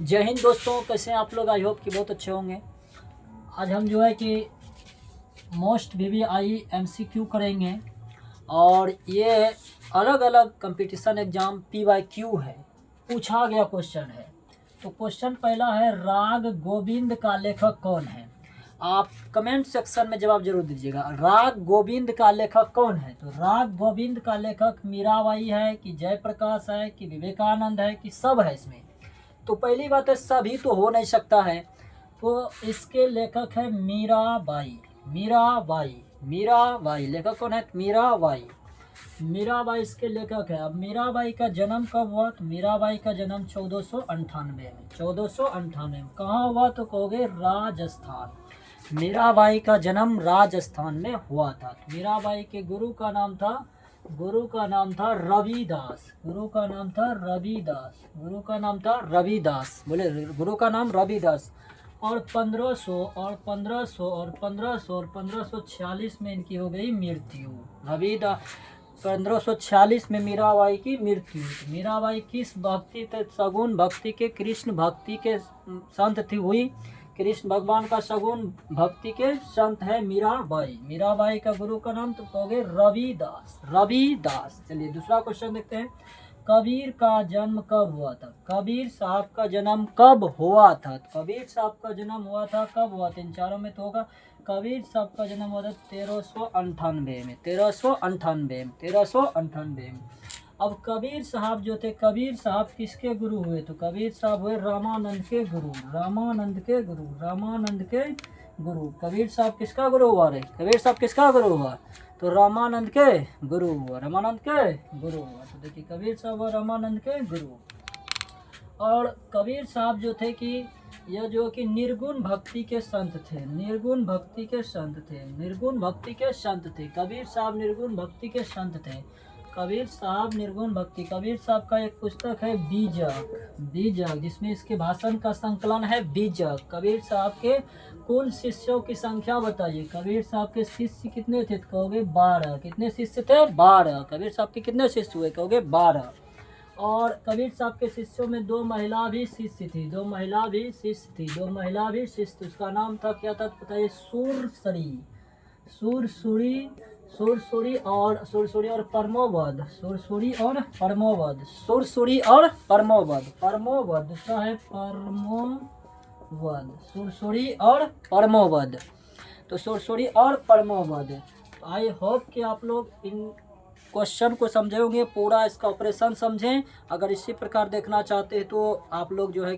जय हिंद दोस्तों, कैसे हैं आप लोग। आई होप कि बहुत अच्छे होंगे। आज हम जो है कि मोस्ट वीवीआई एमसीक्यू करेंगे और ये अलग अलग कंपटीशन एग्जाम पीवाईक्यू है, पूछा गया क्वेश्चन है। तो क्वेश्चन पहला है, राग गोविंद का लेखक कौन है। आप कमेंट सेक्शन में जवाब जरूर दीजिएगा। राग गोविंद का लेखक कौन है। तो राग गोविंद का लेखक मीराबाई है कि जयप्रकाश है कि विवेकानंद है कि सब है इसमें। तो पहली बात है, सभी तो हो नहीं सकता है। तो इसके लेखक है मीराबाई। मीराबाई मीराबाई लेखक कौन है। मीराबाई मीराबाई इसके लेखक है। अब मीराबाई का जन्म कब हुआ। तो मीराबाई का जन्म 1498 में। 1498 में कहाँ हुआ। तो कहोगे राजस्थान। मीराबाई का जन्म राजस्थान में हुआ था। मीराबाई के गुरु का नाम था रविदास। गुरु का नाम था रविदास। बोले गुरु का नाम रविदास। और 1546 में इनकी हो गई मृत्यु। रविदास 1546 में मीराबाई की मृत्यु। मीराबाई किस भक्ति थे। सगुण भक्ति के, कृष्ण भक्ति के संत थी हुई। कृष्ण भगवान का सगुण भक्ति के संत है मीराबाई। मीराबाई का गुरु का नाम तो कहोगे रविदास। चलिए दूसरा क्वेश्चन देखते हैं। कबीर का जन्म कब हुआ था। कबीर साहब का जन्म कब हुआ था। कबीर साहब का जन्म हुआ था कब हुआ था। इन चारों में तो होगा। कबीर साहब का जन्म हुआ था 1398 में। 1398 में। अब कबीर साहब जो थे, कबीर साहब किसके गुरु हुए। तो कबीर साहब हुए रामानंद के गुरु। कबीर साहब किसका गुरु हुआ रे। कबीर साहब किसका गुरु हुआ। तो रामानंद के गुरु हुआ। तो देखिए कबीर साहब और रामानंद के गुरु। और कबीर साहब जो थे कि यह जो कि निर्गुण भक्ति के संत थे। कबीर साहब निर्गुण भक्ति के संत थे। कबीर साहब का एक पुस्तक है बीजक, जिसमें इसके भाषण का संकलन है बीजक। कबीर साहब के कुल शिष्यों की संख्या बताइए। कबीर साहब के शिष्य कितने थे। कहोगे 12। कितने शिष्य थे। 12। कबीर साहब के कितने शिष्य हुए। कहोगे 12। और कबीर साहब के शिष्यों में 2 महिला भी शिष्य थी। उसका नाम था, क्या था बताइए। सुरसुरी और परमोवद। दूसरा है परमोवद। सुरसुरी और परमोवद। तो सुरसुरी और परमोवद। आई होप कि आप लोग इन क्वेश्चन को समझे होंगे, पूरा इसका ऑपरेशन समझें। अगर इसी प्रकार देखना चाहते हैं तो आप लोग जो है